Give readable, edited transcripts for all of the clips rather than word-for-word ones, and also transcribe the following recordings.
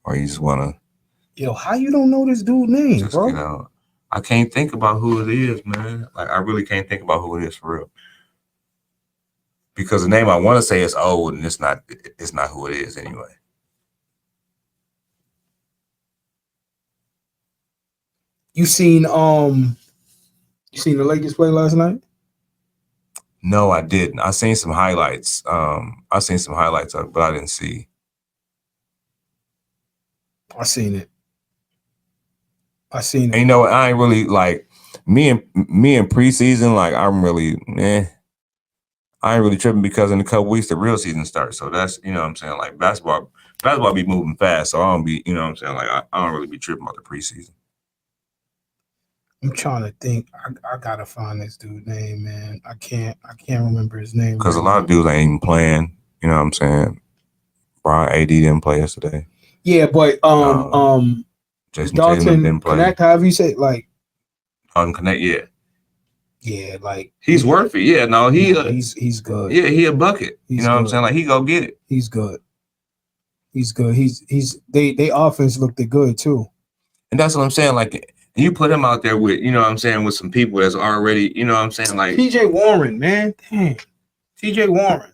or you just want to Yo, how you don't know this dude's name, just bro? get out. I can't think about who it is, man. Like I really can't think about who it is for real. Because the name I want to say is old, and it's not. It's not who it is anyway. You seen the Lakers play last night? No, I didn't. I seen some highlights. I seen some highlights of it, but I didn't see. I seen it. And you know what? I ain't really like me in preseason. Like I'm really, I ain't really tripping because in a couple weeks the real season starts. So that's what I'm saying. Like basketball be moving fast. So I don't be, what I'm saying. Like I don't really be tripping about the preseason. I'm trying to think. I gotta find this dude's name, man. I can't remember his name. Because a lot of dudes ain't even playing. You know what I'm saying? Brian AD didn't play yesterday. Yeah, but Jason Dalton Tatum didn't play. Connect, however you say it, like Connect, yeah. Yeah, like he's worth it. Yeah, no, he's good. Yeah, he a bucket. He's what I'm good. saying? Like he go get it. He's good. They offense looked good too. And that's what I'm saying. Like you put him out there with, with some people that's already, like TJ Warren, man. Damn. TJ Warren.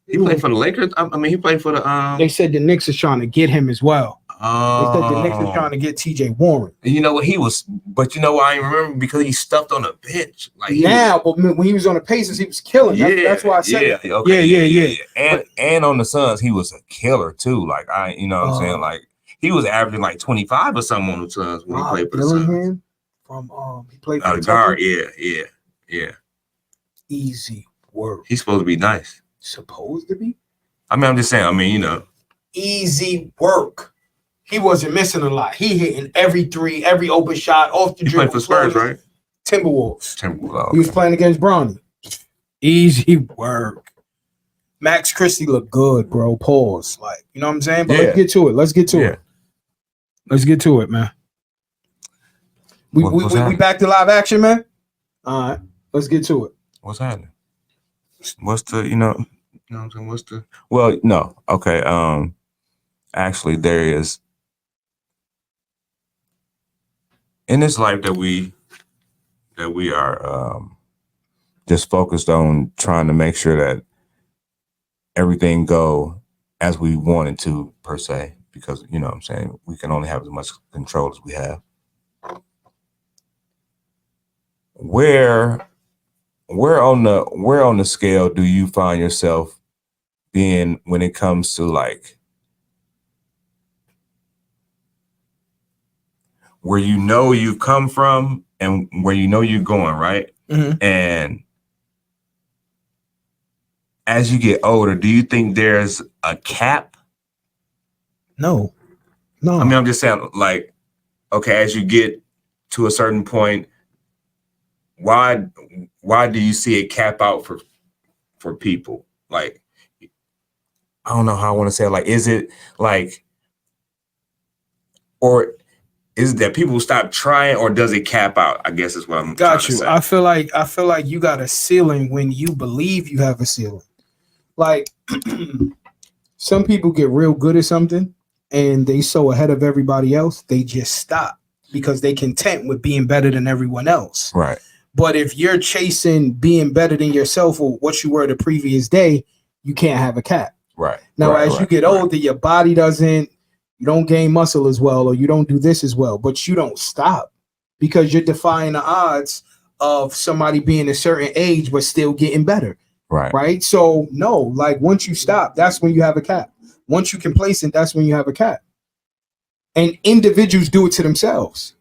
He played for the Lakers. I mean, he played for the. They said the Knicks is trying to get him as well. Oh. They said the Knicks is trying to get TJ Warren. You know what he was, but you know what I remember because he stuffed on the bench. Like but when he was on the Pacers, he was killing. That's why I said that. Okay, yeah. And on the Suns, he was a killer too. Like what I'm saying, like he was averaging like 25 or something on the Suns when he played for the Suns. From he played for the guard. Yeah. Easy work. He's supposed to be nice. Supposed to be. I mean, I'm just saying. Easy work. He wasn't missing a lot. He hitting every three, every open shot off the dribble. He played for Spurs, right? Timberwolves. Okay. He was playing against Bronny. Easy work. Max Christie looked good, bro. Pause. Like, you know what I'm saying? But let's get to it. Let's get to it, man. We back to live action, man. All right. Let's get to it. What's happening? What's the, what's the, well, no. Okay. Actually, there is, in this life that we are just focused on trying to make sure that everything go as we want it to, per se, because what I'm saying, we can only have as much control as we have. Where on the scale do you find yourself being when it comes to like where you've come from and where you're going, right? Mm-hmm. And as you get older, do you think there's a cap? No. I mean, I'm just saying, like, okay, as you get to a certain point, why do you see a cap out for people? Like, I don't know how I want to say it. Like, is it like, or is it that people stop trying, or does it cap out? I guess is what I'm trying to say. I feel like you got a ceiling when you believe you have a ceiling. Like some people get real good at something and they so ahead of everybody else, they just stop because they content with being better than everyone else. Right. But if you're chasing being better than yourself or what you were the previous day, you can't have a cap. Right. Now, as you get older, your body you don't gain muscle as well, or you don't do this as well, but you don't stop because you're defying the odds of somebody being a certain age, but still getting better. Right. Right. So no, like once you stop, that's when you have a cap. Once you complacent, that's when you have a cap. And individuals do it to themselves.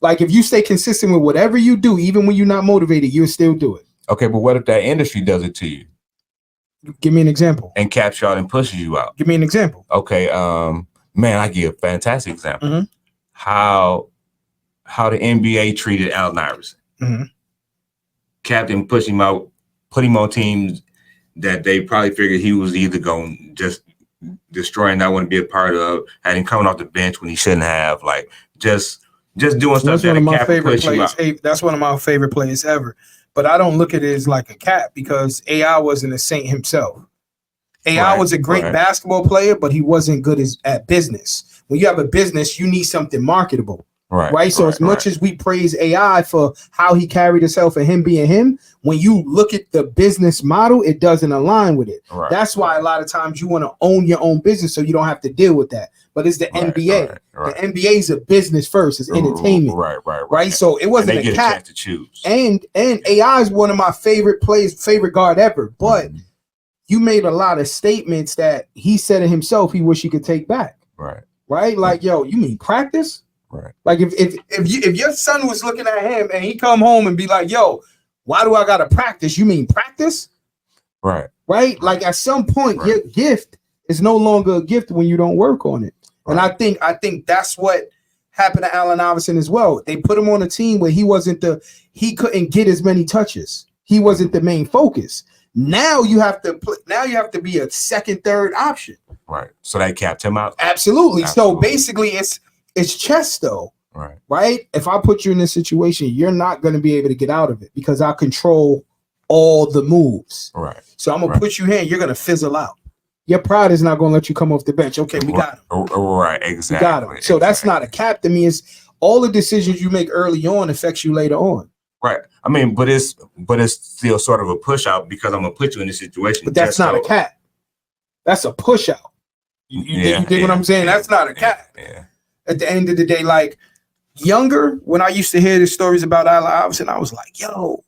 Like if you stay consistent with whatever you do, even when you're not motivated, you'll still do it. Okay, but what if that industry does it to you? Give me an example. And caps you out and pushes you out. Give me an example. Okay, man, I give a fantastic example. Mm-hmm. How the NBA treated Allen Iverson. Mm-hmm. Capped him, pushed him out, put him on teams that they probably figured he was either going to just destroy and not want to be a part of, had him coming off the bench when he shouldn't have, like just doing stuff that a cap push you out. That's one of my favorite plays ever. But I don't look at it as like a cap because AI wasn't a saint himself. AI was a great basketball player, but he wasn't good at business. when you have a business, you need something marketable. Right. So as much as we praise AI for how he carried himself and him being him, when you look at the business model, it doesn't align with it. Right. That's why a lot of times you want to own your own business so you don't have to deal with that. But it's the NBA. The NBA is a business first. It's entertainment. Right. So it wasn't a cat to choose. And AI is one of my favorite guard ever. But you made a lot of statements that he said it himself he wish he could take back. Right. Like, yo, you mean practice? Right. Like if your son was looking at him and he come home and be like, yo, why do I gotta practice? You mean practice? Right. Like at some point, your gift is no longer a gift when you don't work on it. And I think that's what happened to Allen Iverson as well. They put him on a team where he couldn't get as many touches. He wasn't the main focus. Now you have to be a second, third option. Right. So they capped him out. Absolutely. So basically it's chess though. Right. If I put you in this situation, you're not going to be able to get out of it because I control all the moves. Right. So I'm gonna put you here and you're gonna fizzle out. Your pride is not gonna let you come off the bench. Okay, we got him. Right, exactly. We got him. So that's not a cap to me. It's all the decisions you make early on affects you later on. Right. I mean, but it's still sort of a push out because I'm gonna put you in this situation. But that's not a cap. That's a push out. You dig what I'm saying? That's not a cap. Yeah. At the end of the day, like younger, when I used to hear the stories about Allen Iverson, I was like, yo.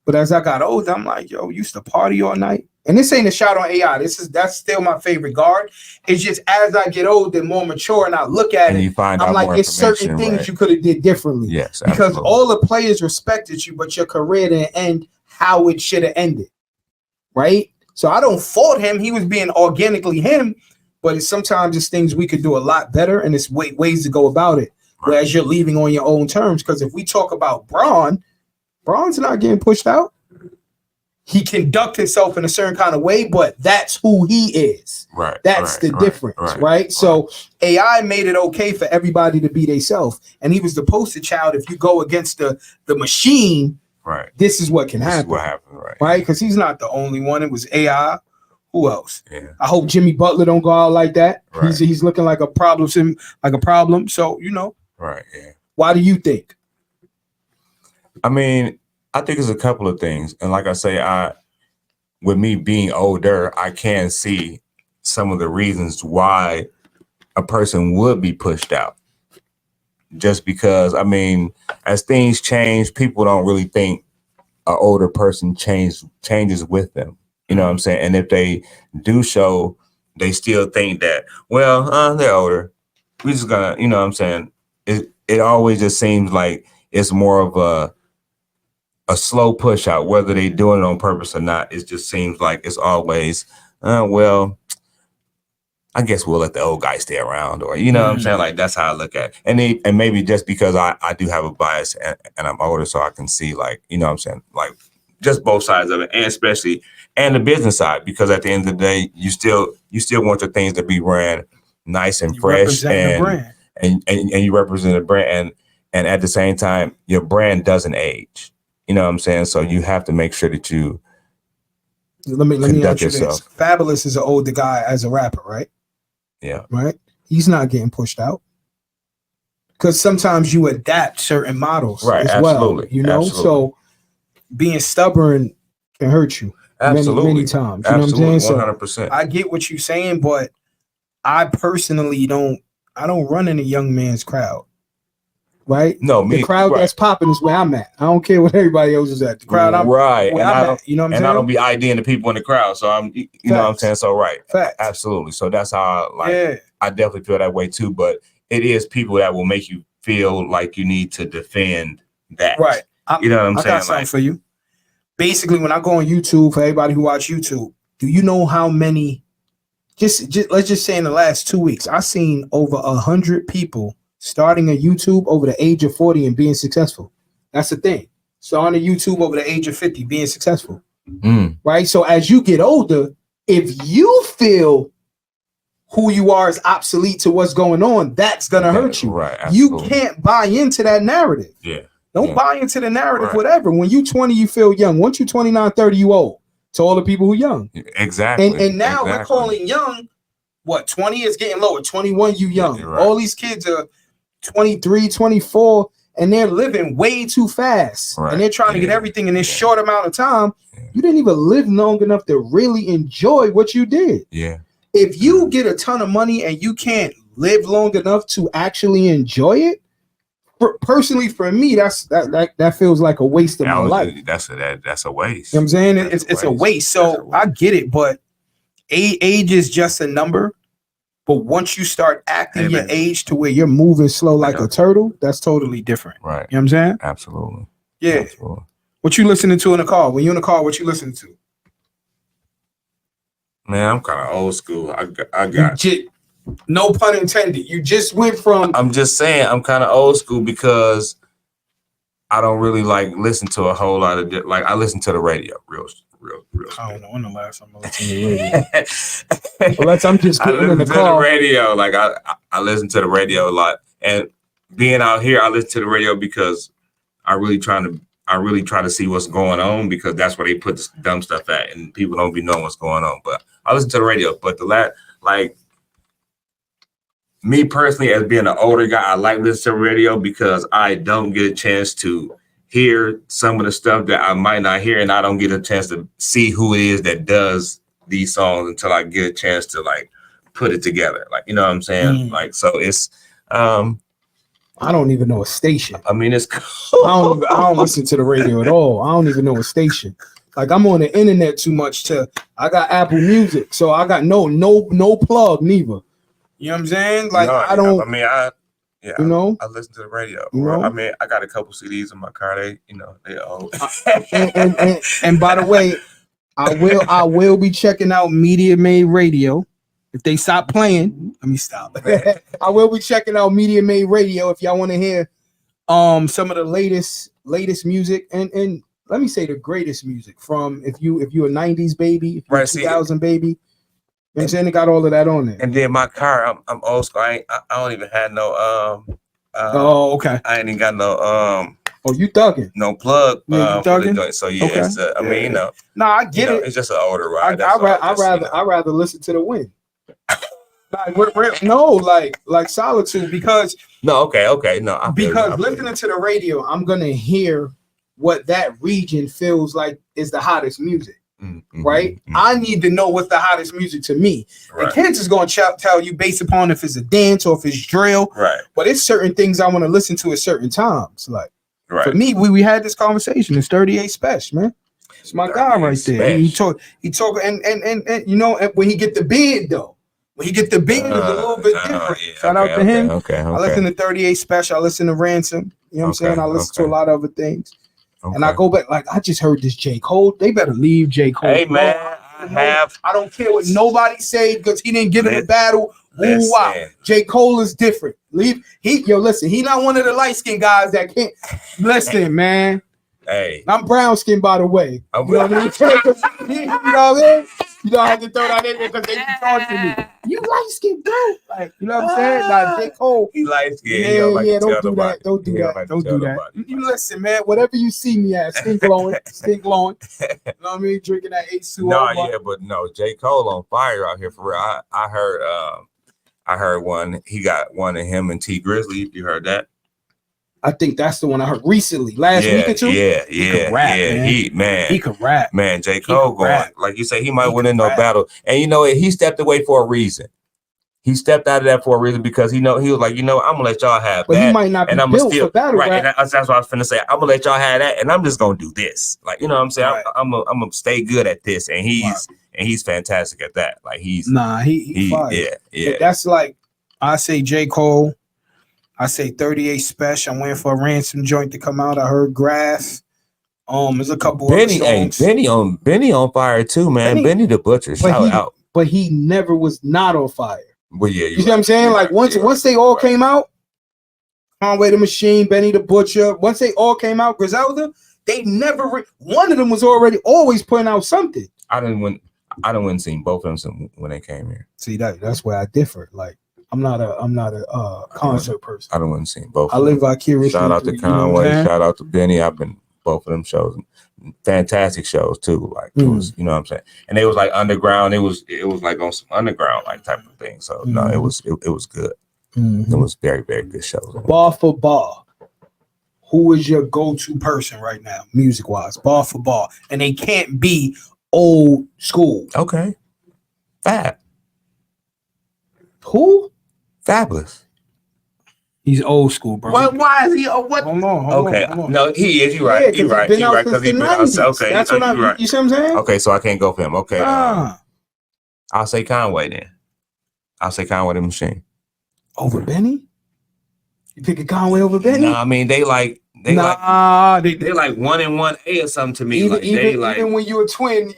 But as I got older, I'm like, yo, used to party all night. And this ain't a shot on AI. That's still my favorite guard. It's just as I get older, more mature, and I look at it, I'm like, it's certain things you could have did differently. Yes, because all the players respected you, but your career didn't end how it should have ended. Right? So I don't fault him. He was being organically him, but sometimes it's things we could do a lot better, and it's ways to go about it. Whereas you're leaving on your own terms. Because if we talk about Braun's not getting pushed out. He conducts himself in a certain kind of way, but that's who he is. Right. That's the difference, right? So AI made it okay for everybody to be themselves. And he was the poster child. If you go against the machine, this is what can happen. This is what happened, right? Because he's not the only one. It was AI. Who else? Yeah. I hope Jimmy Butler don't go out like that. He's looking like a problem. So, Right. Yeah. Why do you think? I mean, I think it's a couple of things. And like I say, with me being older, I can see some of the reasons why a person would be pushed out. Just because, I mean, as things change, people don't really think an older person changes with them. You know what I'm saying? And if they do show, they still think that, well, they're older. We're just gonna, you know what I'm saying? It always just seems like it's more of a slow push out, whether they doing it on purpose or not. It just seems like it's always, well, I guess we'll let the old guy stay around, or you know what I'm saying? Like that's how I look at it. And maybe just because I do have a bias and I'm older, so I can see, like, you know what I'm saying, like just both sides of it, and especially the business side, because at the end of the day, you still want your things to be ran nice and fresh, and you represent a brand, and at the same time, your brand doesn't age. You know what I'm saying? So you have to make sure that you let me ask you this. Fabulous is an older guy as a rapper, right? Yeah. Right? He's not getting pushed out. Because sometimes you adapt certain models as well. You know? Absolutely. So being stubborn can hurt you many times. You know what I'm saying? 100%. So I get what you're saying, but I personally don't run in a young man's crowd. Right? No, the crowd that's popping is where I'm at. I don't care what everybody else is at. The crowd I'm right. Where I'm at. You know what I'm saying? And I don't be IDing the people in the crowd. So I'm, you know what I'm saying? So Facts. Absolutely. So that's how I definitely feel that way too. But it is people that will make you feel like you need to defend that. Right. You know what I'm saying? I got something for you. Basically, when I go on YouTube, for everybody who watch YouTube, do you know how many? Just let's just say in the last 2 weeks, I've seen over 100 people starting a YouTube over the age of 40 and being successful. That's the thing. Starting a YouTube over the age of 50, being successful. Right? So as you get older, if you feel who you are is obsolete to what's going on, that's going to hurt you. Right. You can't buy into that narrative. Yeah. Don't buy into the narrative, whatever. When you 20, you feel young. Once you 29, 30, you old. To all the people who young. Exactly. And now we're calling young what, 20 is getting lower. 21, you young. Right. All these kids are 23, 24, and they're living way too fast. Right. And they're trying to get everything in this short amount of time. Yeah. You didn't even live long enough to really enjoy what you did. Yeah. If you get a ton of money and you can't live long enough to actually enjoy it, personally for me, that feels like a waste of my life. That's a waste. You know what I'm saying? It's a waste. So I get it, but age is just a number. But once you start acting your age to where you're moving slow like a turtle, that's totally different. Right. You know what I'm saying? Absolutely. Yeah. Absolutely. What you listening to in the car? When you in the car, what you listening to? Man, I'm kind of old school. I got. No pun intended. You just went from. I'm just saying I'm kind of old school because I don't really like listen to a whole lot of like I listen to the radio real. I don't know when the last time I listened to the radio. Well, I'm just getting in the car. The radio, like I listen to the radio a lot, and being out here, I listen to the radio because I really try to see what's going on because that's where they put this dumb stuff at, and people don't be knowing what's going on. But I listen to the radio. But me personally, as being an older guy, I like listening to radio because I don't get a chance to hear some of the stuff that I might not hear, and I don't get a chance to see who it is that does these songs until I get a chance to like put it together. Like, you know what I'm saying? Like, so it's I don't even know a station. I mean, it's cool. I don't listen to the radio at all. I don't even know a station. Like, I'm on the internet too much I got Apple Music, so I got no plug neither. You know what I'm saying? Like, I don't. I mean, I listen to the radio. You know? I mean, I got a couple CDs in my car. They old. and by the way, I will be checking out Media Made Radio. If they stop playing, let me stop. I will be checking out Media Made Radio if y'all want to hear some of the latest music and let me say the greatest music from if you're a 90s baby, if you're a 2000 baby. You know what I'm saying? They got all of that on there. And then my car, I'm old school. I don't even have no oh, okay. I ain't even got no oh, you thugging? No plug. Yeah, you thugging? So yeah, okay. It's I mean, you know. No, I get it. It's just an older ride. I rather listen to the wind. like Solitude because okay no because listening to the radio, I'm gonna hear what that region feels like is the hottest music. Right? Mm-hmm. I need to know what's the hottest music to me. Right. And kids is going to tell you based upon if it's a dance or if it's drill. Right. But it's certain things I want to listen to at certain times. Like right. For me, we had this conversation. It's 38 Special, man. It's my guy right there. He talk and you know, when he get the bid though. When he get the bid, it's a little bit different. Yeah, Shout out to him. Okay. I listen to 38 Special. I listen to Ransom. You know what I'm saying? I listen to a lot of other things. Okay. And I go back, like, I just heard this J. Cole. They better leave J. Cole. Hey, man, I don't care what nobody say because he didn't get in the battle. Ooh, wow. J. Cole is different. Listen, he not one of the light-skinned guys that can't. Listen, man. Hey. I'm brown-skinned, by the way. You know what I mean? You know what I mean? You don't have to throw that in there because they be talking to me. You light-skinned, bro. Like, you know what I'm saying? Like, J. Cole. He light-skinned. Yeah, don't do that. Don't do that. You listen, man. Whatever you see me at, skin glowing. You know what I mean? Drinking that H2O. But no, J. Cole on fire out here for real. I heard one. He got one of him and T Grizzly. You heard that? I think that's the one I heard recently, last week or two. Yeah. Man. He could rap. Man, J. Cole going, like you say, he might win in no battle. And you know, he stepped away for a reason. He stepped out of that for a reason because he was like, I'm gonna let y'all have but that. He might not be built for battle rap. And that's what I was finna say. I'm gonna let y'all have that, and I'm just gonna do this. Like, you know what I'm saying? Right. I'm gonna stay good at this, and he's fantastic at that. Like he fire. Yeah. That's like I say J. Cole. I say 38 Special. I'm waiting for a Ransom joint to come out. I heard Grass. There's a couple of songs. Benny on fire too, man. Benny the Butcher, shout out. But he never was not on fire. Well, yeah, you see what I'm saying? Like once they all came out, Conway the Machine, Benny the Butcher. Once they all came out, Griselda, they never. One of them was always putting out something. I didn't win and seen both of them when they came here. See that's where I differ. Like. I'm not a concert person. I don't want to see both. I live vicariously. Shout out to Conway. Shout out to Benny. I've been both of them shows. fantastic shows too. Like it was, you know what I'm saying? And it was like underground. It was like on some underground like type of thing. So no, it was good. It was very, very good shows. Bar for bar, who is your go-to person right now, music-wise? Bar for bar. And they can't be old school. Okay. Fab. Who? Fabulous. He's old school, bro. Why is he? What? Hold on. No, he is. You're right. You're right. You're right. Because he's been out. Okay. That's what I'm. Right. You see what I'm saying? Okay, so I can't go for him. Okay. I'll say Conway then. I'll say Conway the Machine. Over Benny? You picking Conway over Benny? No, I mean they like 1 and 1A or something to me. Even when you're a twin,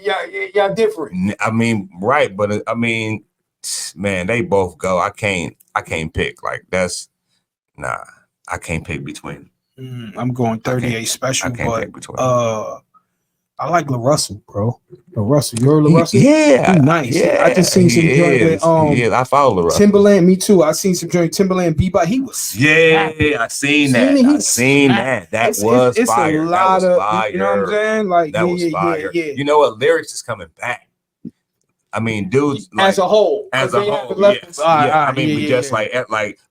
y'all different. I mean, right, but I mean, man, they both go. I can't pick. Like that's I can't pick between. I'm going 38 special, I can't pick between. I like LaRussell, bro. LaRussell, you heard LaRussell? Yeah, he's nice. Yeah, I just seen some joint with I follow LaRussell. Timberland, me too. I seen some joint Timberland Bebop. He was I seen that. That was fire. A lot that was of fire. You know what I'm saying? Like that was fire. Yeah. You know what? Lyrics is coming back. I mean, dudes like, as a whole. Yes. I mean, we just like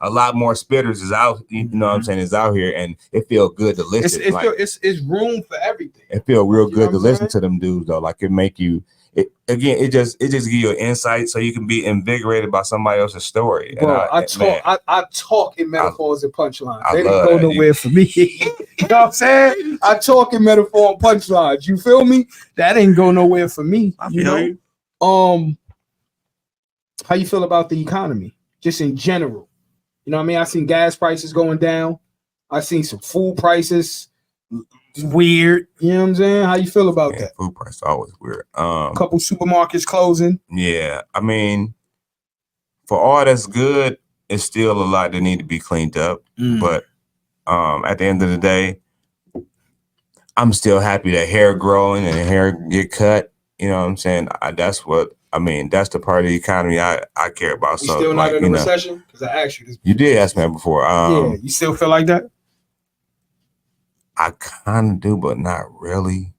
a lot more spitters is out. You know what I'm saying? Is out here, and it feel good to listen. It's room for everything. It feel real good to listen to them dudes though. Like it make you. It just give you an insight so you can be invigorated by somebody else's story. Bro, I talk in metaphors and punchlines. They don't go nowhere for me. You know what I'm saying? I talk in metaphor and punchlines. You feel me? That ain't go nowhere for me. You know. How you feel about the economy, just in general? You know what I mean? I seen gas prices going down. I seen some food prices. Weird. You know what I'm saying? How you feel about that? Food price always weird. A couple supermarkets closing. Yeah, I mean, for all that's good, it's still a lot that need to be cleaned up. But at the end of the day, I'm still happy that hair growing and hair get cut. You know what I'm saying? That's the part of the economy I care about. You still not in a recession? Because I asked you this before. You did ask me that before. Yeah, you still feel like that? I kind of do, but not really.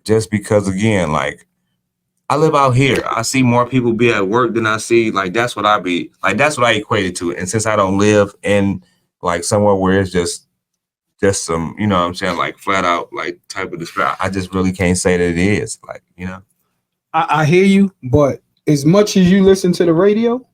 Just because, again, like, I live out here. I see more people be at work than I see. Like, that's what I equate it to. And since I don't live in, like, somewhere where it's just some, you know what I'm saying, like flat out, like type of despair. I just really can't say that it is, like, you know. I hear you, but as much as you listen to the radio,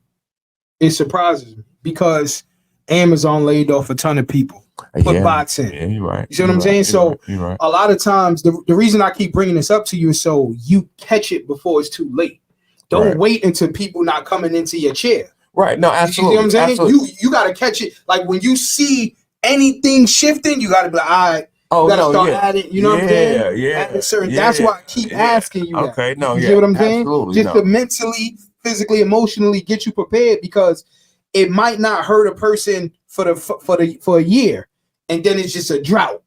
it surprises me because Amazon laid off a ton of people, put bots in. Yeah, you're right. You see what I'm saying? So a lot of times, the reason I keep bringing this up to you is so you catch it before it's too late. Don't wait until people not coming into your chair. Right. No, absolutely. You see what I'm saying? You got to catch it. Like when you see anything shifting, you got to be like, all right. You gotta start adding, you know what I'm saying? Yeah. That's why I keep asking you. Okay, you see what I'm saying? Absolutely, just to mentally, physically, emotionally get you prepared because it might not hurt a person for a year, and then it's just a drought.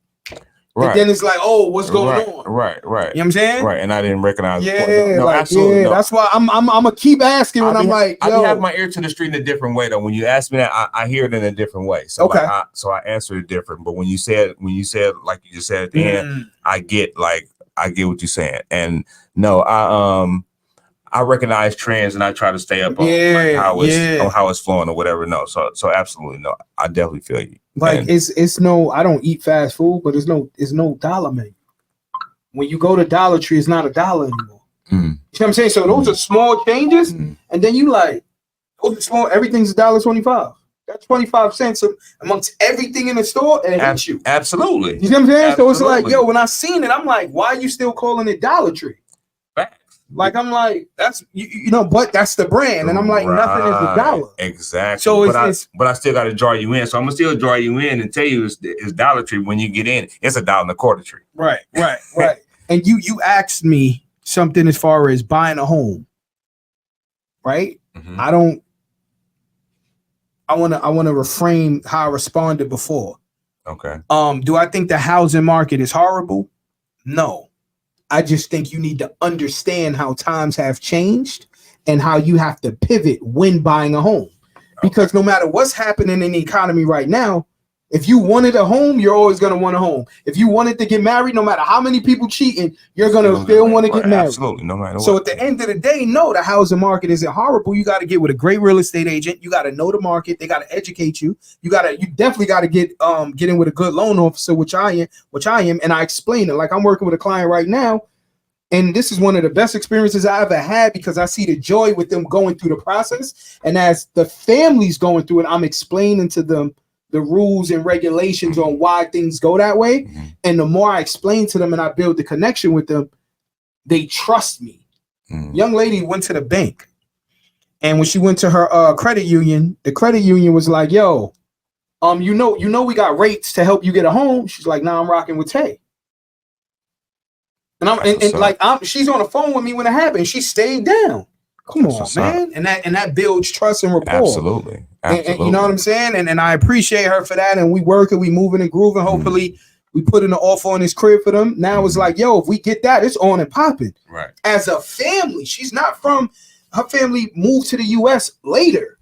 Right. And then it's like, oh, what's going on? Right. You know what I'm saying? Right. And I didn't recognize. Absolutely. Yeah, that's why I'm gonna keep asking when I'm like, yo. I have my ear to the street in a different way though. When you ask me that, I hear it in a different way. So I answer it different. But when you said like you just said at the end, I get what you're saying. And no, I recognize trends and I try to stay up on how it's flowing or whatever. No, so absolutely no. I definitely feel you. Like it's no, I don't eat fast food, but it's no dollar menu. When you go to Dollar Tree, it's not $1 anymore. You know what I'm saying? So those are small changes, and then you like, those are small. Everything's $1.25. That's 25 cents amongst everything in the store, and it hits you. Absolutely. You know what I'm saying? So it's like, yo, when I seen it, I'm like, why are you still calling it Dollar Tree? Like I'm like, that's you know, but that's the brand, and I'm like, nothing is $1. Exactly. So but I still got to draw you in. So I'm gonna still draw you in and tell you it's Dollar Tree. When you get in, it's $1.25 tree. Right. And you asked me something as far as buying a home, right? Mm-hmm. I want to reframe how I responded before. Okay. Do I think the housing market is horrible? No. I just think you need to understand how times have changed and how you have to pivot when buying a home. Because no matter what's happening in the economy right now, If you wanted a home, you're always gonna want a home. If you wanted to get married, no matter how many people cheating, you're gonna still want to get married. Absolutely, no matter what. So at the end of the day, no, the housing market isn't horrible. You got to get with a great real estate agent. You got to know the market. They got to educate you. You definitely got to get in with a good loan officer, which I am, and I explain it. Like I'm working with a client right now, and this is one of the best experiences I ever had because I see the joy with them going through the process. And as the family's going through it, I'm explaining to them the rules and regulations on why things go that way. Mm-hmm. And the more I explain to them and I build the connection with them, they trust me. Mm-hmm. Young lady went to the bank, and when she went to her credit union, the credit union was like, yo, you know we got rates to help you get a home. She's like, nah, I'm rocking with Tay. And she's on the phone with me when it happened. She stayed down. Come on, man. And that builds trust and rapport. Absolutely. And you know what I'm saying? And I appreciate her for that. And we working, we moving and grooving. Hopefully we put in an offer on this crib for them. Now it's like, yo, if we get that, it's on and popping. Right. As a family, she's not from, her family moved to the US later.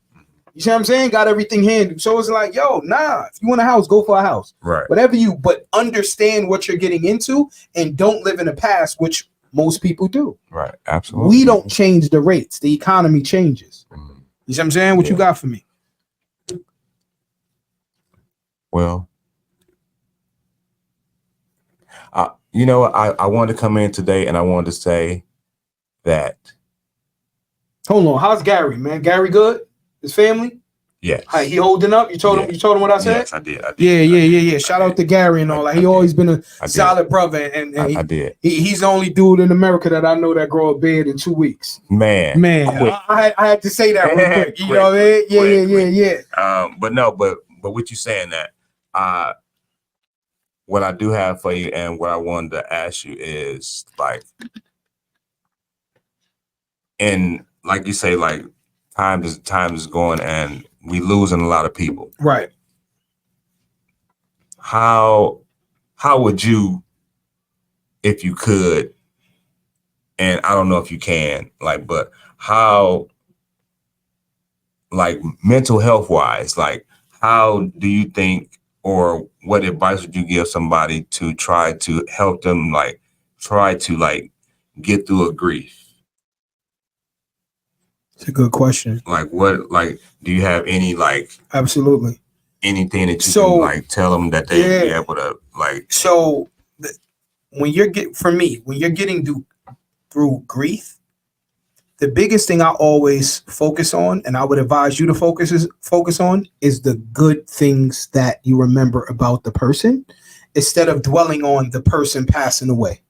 You see what I'm saying? Got everything handled. So it's like, yo, nah, if you want a house, go for a house. Right. But understand what you're getting into and don't live in the past, which most people do. Right. Absolutely. We don't change the rates. The economy changes. You see what I'm saying? What you got for me? Well, you know, I wanted to come in today and I wanted to say that. Hold on. How's Gary, man? Gary good? His family? Yeah. He holding up? You told him what I said? Yes, I did. Yeah. Shout out to Gary and all that. He always been a solid brother. And I did. He's the only dude in America that I know that grow a beard in 2 weeks. Man. I had to say that real quick. You know what I mean? Yeah. But with you saying that, what I do have for you and what I wanted to ask you is like, and like you say, like time is going and we losing a lot of people. Right. How would you, if you could, and I don't know if you can, like, but how, like mental health wise, like how do you think, or what advice would you give somebody to try to help them, like try to like get through a grief? It's a good question. Like what, like, do you have any, like, absolutely anything that you can like tell them that they be able to like? So when you're getting through grief, the biggest thing I always focus on, and I would advise you to focus on, is the good things that you remember about the person, instead of dwelling on the person passing away.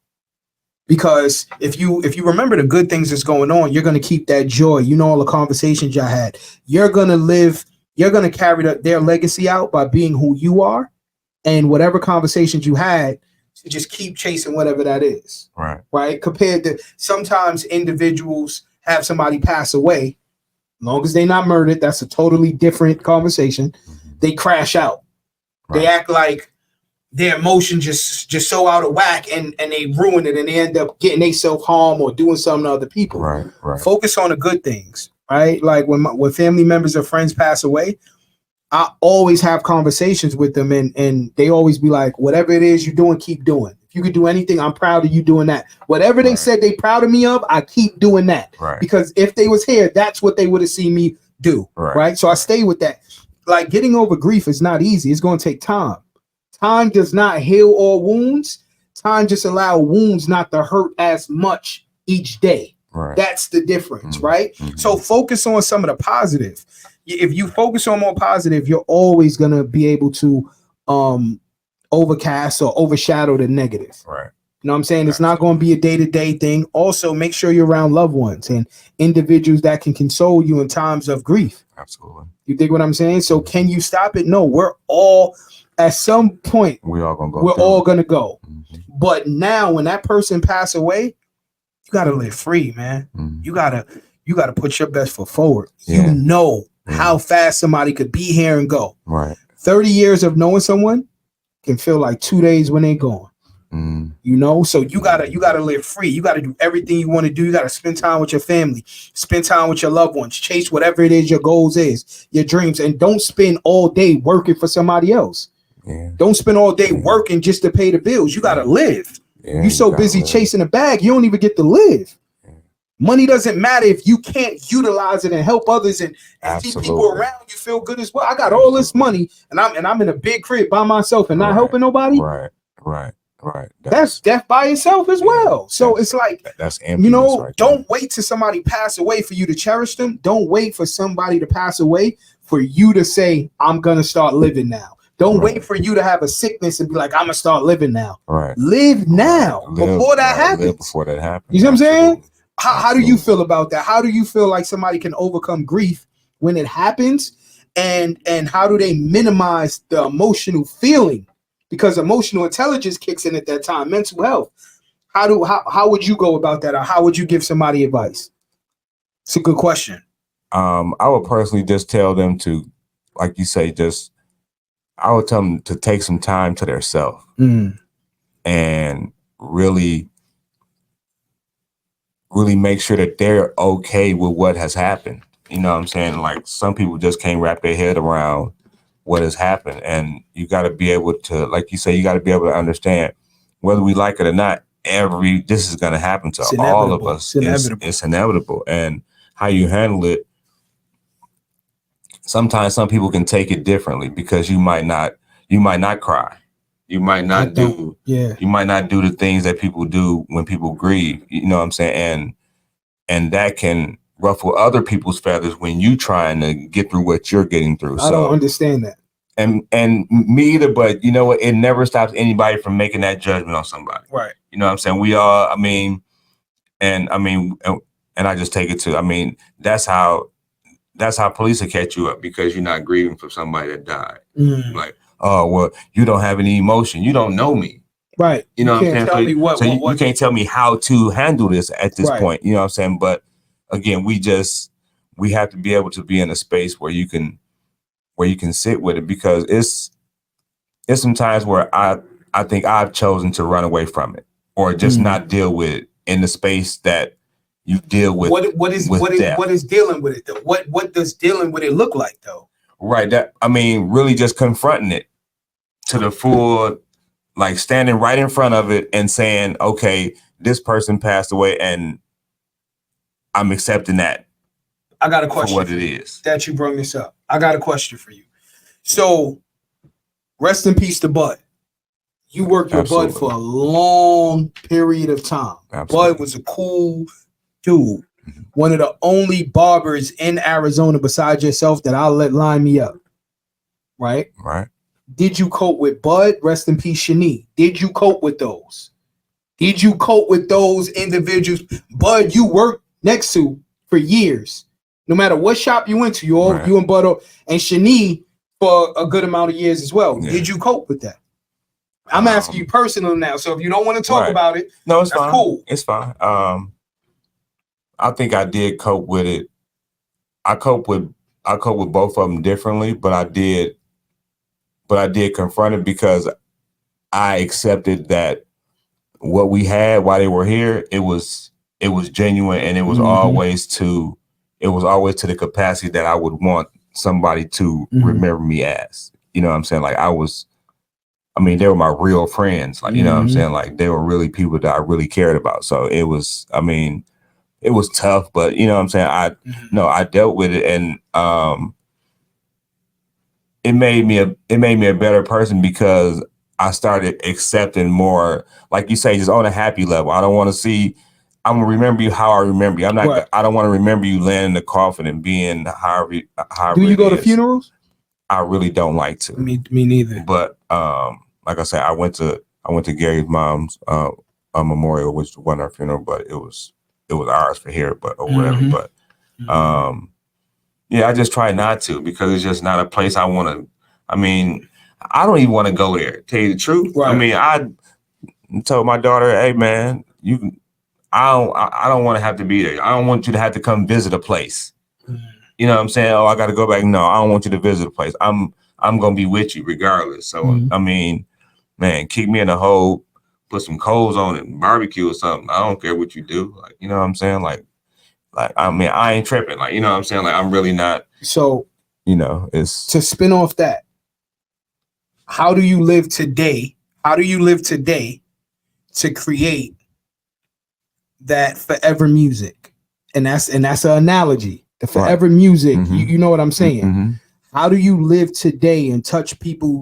Because if you remember the good things that's going on, you're going to keep that joy. You know, all the conversations y'all had. You're going to carry their legacy out by being who you are, and whatever conversations you had, to just keep chasing whatever that is. Right. Compared to sometimes individuals have somebody pass away, as long as they're not murdered, that's a totally different conversation. They crash out. They act like their emotion just so out of whack, and they ruin it, and they end up getting they self-harm or doing something to other people. Right. Focus on the good things, right? Like when family members or friends pass away, I always have conversations with them, and they always be like, whatever it is you're doing, keep doing. If you could do anything, I'm proud of you doing that. Whatever they said they proud of me of, I keep doing that. Right. Because if they was here, that's what they would have seen me do. Right. So I stay with that. Like getting over grief is not easy. It's going to take time. Time does not heal all wounds. Time just allow wounds not to hurt as much each day. Right. That's the difference, right? So focus on some of the positive. If you focus on more positive, you're always going to be able to overcast or overshadow the negative. Right. You know what I'm saying? It's not going to be a day-to-day thing. Also, make sure you're around loved ones and individuals that can console you in times of grief. Absolutely. You dig what I'm saying? So can you stop it? No, we're all, at some point, we're all going to go. But now when that person pass away, you got to live free, man. You got to put your best foot forward. You know how fast somebody could be here and go. Right. 30 years of knowing someone can feel like 2 days when they're gone. You know, so you gotta live free. You gotta do everything you want to do. You gotta spend time with your family, spend time with your loved ones, chase whatever it is your goals is, your dreams, and don't spend all day working for somebody else. Yeah. Don't spend all day working just to pay the bills. You got to live. Yeah, You're so busy chasing a bag, you don't even get to live. Money doesn't matter if you can't utilize it and help others and see people around you feel good as well. I got all this money and I'm in a big crib by myself and not helping nobody. Right. That's death by itself as well. So it's like, that's emptiness, you know, right don't wait till somebody pass away for you to cherish them. Don't wait for somebody to pass away for you to say, I'm gonna start living now. Don't wait for you to have a sickness and be like, I'm gonna start living now. Live now before that happens. You know what I'm saying? How do you feel about that? How do you feel like somebody can overcome grief when it happens? And how do they minimize the emotional feeling? Because emotional intelligence kicks in at that time, mental health. How would you go about that? Or how would you give somebody advice? It's a good question. I would personally just tell them to, like you say, I would tell them to take some time to themselves and really make sure that they're okay with what has happened. You know what I'm saying? Like some people just can't wrap their head around what has happened. And you got to be able to, like you say, you got to be able to understand whether we like it or not, this is going to happen to all of us. It's inevitable. And how you handle it, sometimes some people can take it differently because you might not cry. You might not do the things that people do when people grieve. You know what I'm saying? And that can ruffle other people's feathers when you trying to get through what you're getting through. I don't understand that. And me either, but you know what? It never stops anybody from making that judgment on somebody. Right. You know what I'm saying? We all, and I just take it to, that's how police will catch you up because you're not grieving for somebody that died. Like, oh, well, you don't have any emotion. You don't know me. Right. You know what I'm saying? You can't tell me how to handle this at this point. You know what I'm saying? But again, we have to be able to be in a space where you can sit with it, because it's some times where I think I've chosen to run away from it or just not deal with it in the space that you deal with. What is dealing with it though? What does dealing with it look like though? Right. Really just confronting it to the full, like standing right in front of it and saying, okay, this person passed away and I'm accepting that. I got a question for what it is. That you brought this up. I got a question for you. So rest in peace to Bud. You worked with Bud for a long period of time. Absolutely. Bud was a cool dude. One of the only barbers in Arizona besides yourself that I'll let line me up. Right? Right. Did you cope with Bud? Rest in peace, Shani. Did you cope with those? Did you cope with those individuals? Bud, you worked next to for years. No matter what shop you went to, you and Bud and Shani for a good amount of years as well. Yeah. Did you cope with that? I'm asking you personally now. So if you don't want to talk about it, no, it's fine. Cool. It's fine. I think I did cope with it. I cope with both of them differently, but I did confront it because I accepted that what we had while they were here, it was genuine, and it was always to the capacity that I would want somebody to remember me as. You know what I'm saying? Like they were my real friends. Like, you know what I'm saying? Like they were really people that I really cared about. So it was tough, but you know what I'm saying? I dealt with it, and it made me a better person because I started accepting more, like you say, just on a happy level. I don't want to see, I'm gonna remember you how I remember you. I don't want to remember you laying in the coffin and being however. Do you go to funerals? I really don't like to. Me neither. But like I said, I went to Gary's mom's memorial, which wasn't our funeral, but it was ours for here, or whatever. But I just try not to, because it's just not a place I want to. I don't even want to go there, tell you the truth. Right. I told my daughter, hey man, I don't want to have to be there. I don't want you to have to come visit a place. You know what I'm saying? Oh, I got to go back. No, I don't want you to visit a place. I'm going to be with you regardless. So, man, kick me in the hole, put some coals on it, barbecue or something. I don't care what you do. Like, you know what I'm saying? Like, I ain't tripping. Like, you know what I'm saying? Like, I'm really not. So, it's to spin off that. how do you live today? How do you live today to create that forever music? And that's an analogy. The forever music. Mhm. You know what I'm saying? Mhm. How do you live today and touch people